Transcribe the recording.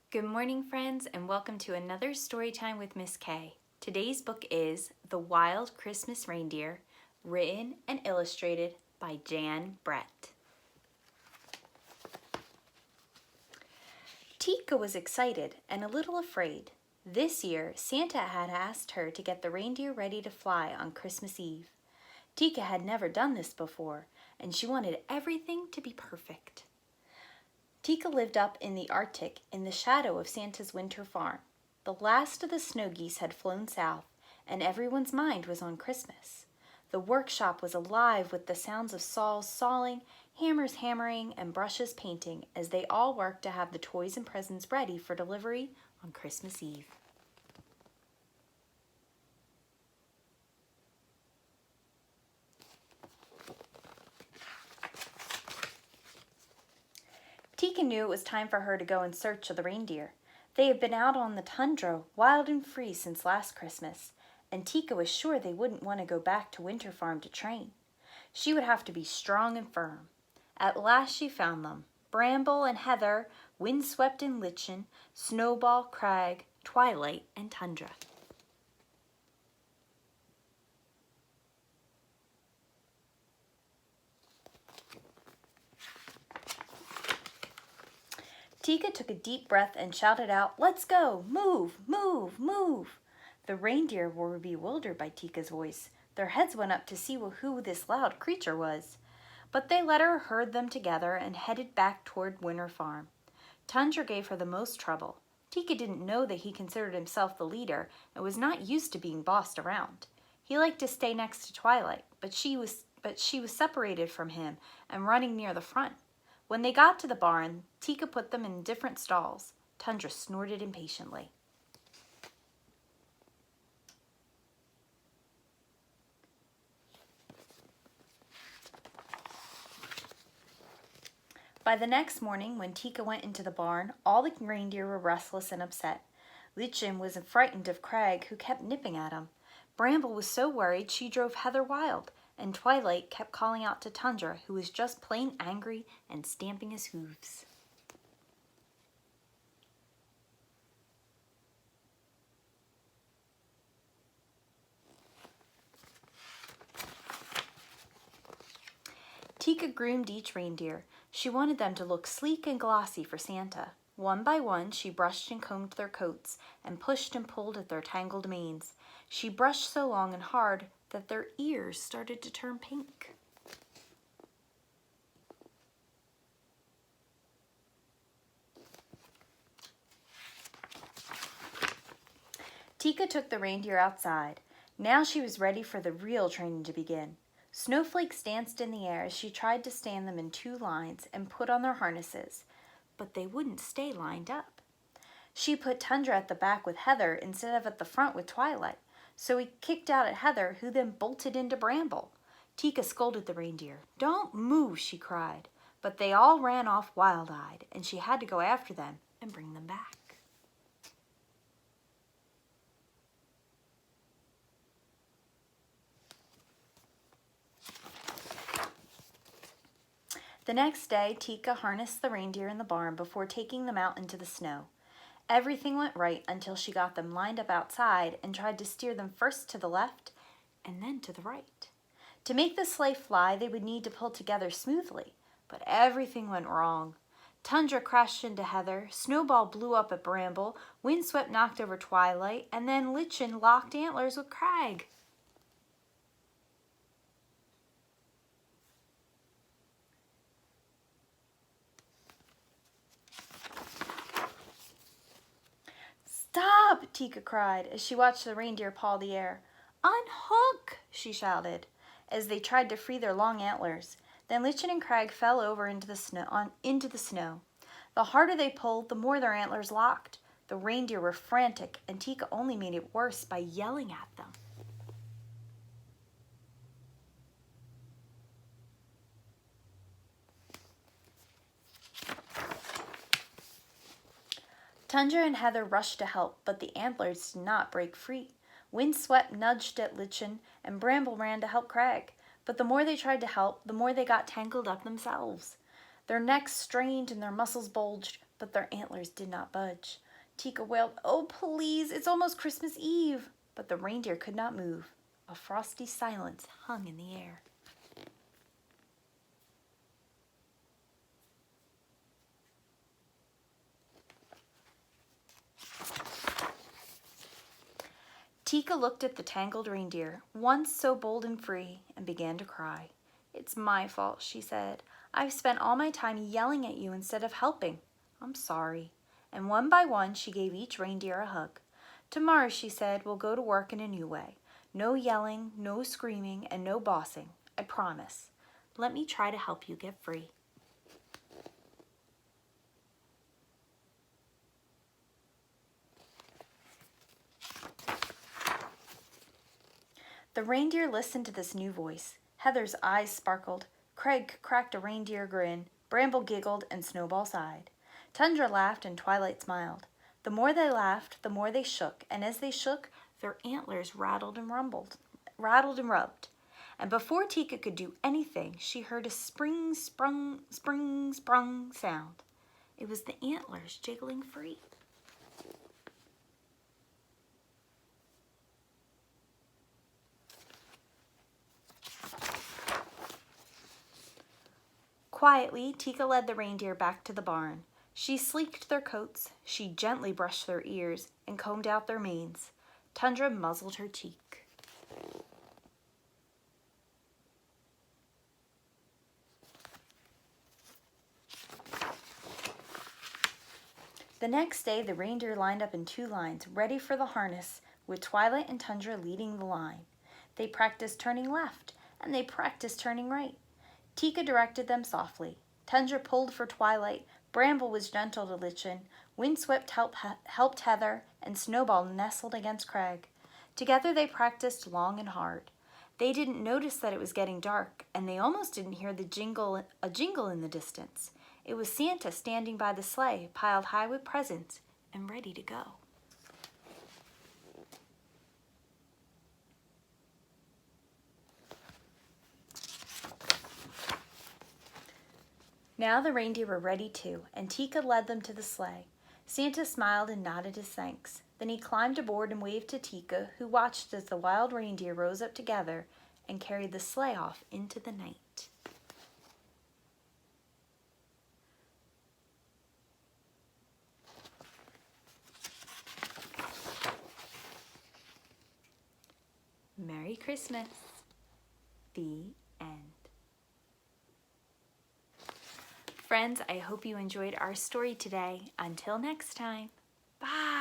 Good morning, friends, and welcome to another story time with Miss K. Today's book is The Wild Christmas Reindeer, written and illustrated by Jan Brett. Tika was excited and a little afraid. This year, Santa had asked her to get the reindeer ready to fly on Christmas Eve. Tika had never done this before, and she wanted everything to be perfect. Tika lived up in the Arctic in the shadow of Santa's winter farm. The last of the snow geese had flown south, and everyone's mind was on Christmas. The workshop was alive with the sounds of saws sawing, hammers hammering, and brushes painting as they all worked to have the toys and presents ready for delivery on Christmas Eve. Tika knew it was time for her to go in search of the reindeer. They had been out on the tundra, wild and free, since last Christmas, and Tika was sure they wouldn't want to go back to Winter Farm to train. She would have to be strong and firm. At last she found them. Bramble and Heather, Windswept and Lichen, Snowball, Crag, Twilight, and Tundra. Tika took a deep breath and shouted out, "Let's go! Move! Move! Move!" The reindeer were bewildered by Tika's voice. Their heads went up to see who this loud creature was. But they let her herd them together and headed back toward Winter Farm. Tundra gave her the most trouble. Tika didn't know that he considered himself the leader and was not used to being bossed around. He liked to stay next to Twilight, but she was separated from him and running near the front. When they got to the barn, Tika put them in different stalls. Tundra snorted impatiently. By the next morning, when Tika went into the barn, all the reindeer were restless and upset. Lichen was frightened of Crag, who kept nipping at him. Bramble was so worried she drove Heather wild, and Twilight kept calling out to Tundra, who was just plain angry and stamping his hooves. Tika groomed each reindeer. She wanted them to look sleek and glossy for Santa. One by one, she brushed and combed their coats and pushed and pulled at their tangled manes. She brushed so long and hard that their ears started to turn pink. Tika took the reindeer outside. Now she was ready for the real training to begin. Snowflakes danced in the air as she tried to stand them in two lines and put on their harnesses, but they wouldn't stay lined up. She put Tundra at the back with Heather instead of at the front with Twilight, so he kicked out at Heather, who then bolted into Bramble. Tika scolded the reindeer. "Don't move," she cried, but they all ran off wild-eyed, and she had to go after them and bring them back. The next day, Tika harnessed the reindeer in the barn before taking them out into the snow. Everything went right until she got them lined up outside and tried to steer them first to the left and then to the right. To make the sleigh fly, they would need to pull together smoothly, but everything went wrong. Tundra crashed into Heather, Snowball blew up at Bramble, Windswept knocked over Twilight, and then Lichen locked antlers with Crag. "Stop!" Tika cried as she watched the reindeer paw the air. "Unhook!" she shouted as they tried to free their long antlers. Then Lichen and Crag fell over into the snow. The harder they pulled, the more their antlers locked. The reindeer were frantic, and Tika only made it worse by yelling at them. Tundra and Heather rushed to help, but the antlers did not break free. Windswept nudged at Lichen, and Bramble ran to help Crag. But the more they tried to help, the more they got tangled up themselves. Their necks strained and their muscles bulged. But their antlers did not budge. Tika wailed, "Oh, please, it's almost Christmas Eve." But the reindeer could not move. A frosty silence hung in the air. Tika looked at the tangled reindeer, once so bold and free, and began to cry. "It's my fault," she said. "I've spent all my time yelling at you instead of helping. I'm sorry." And one by one, she gave each reindeer a hug. "Tomorrow," she said, "we'll go to work in a new way. No yelling, no screaming, and no bossing. I promise. Let me try to help you get free." The reindeer listened to this new voice. Heather's eyes sparkled. Craig cracked a reindeer grin. Bramble giggled, and Snowball sighed. Tundra laughed, and Twilight smiled. The more they laughed, the more they shook, and as they shook, their antlers rattled and rubbed. And before Tika could do anything, she heard a spring, sprung sound. It was the antlers jiggling free. Quietly, Tika led the reindeer back to the barn. She sleeked their coats, she gently brushed their ears, and combed out their manes. Tundra muzzled her cheek. The next day, the reindeer lined up in 2 lines, ready for the harness, with Twilight and Tundra leading the line. They practiced turning left, and they practiced turning right. Tika directed them softly. Tundra pulled for Twilight, Bramble was gentle to Lichen, Windswept helped Heather, and Snowball nestled against Craig. Together they practiced long and hard. They didn't notice that it was getting dark, and they almost didn't hear a jingle in the distance. It was Santa standing by the sleigh, piled high with presents, and ready to go. Now the reindeer were ready too, and Tika led them to the sleigh. Santa smiled and nodded his thanks. Then he climbed aboard and waved to Tika, who watched as the wild reindeer rose up together and carried the sleigh off into the night. Merry Christmas. The end. Friends, I hope you enjoyed our story today. Until next time, bye.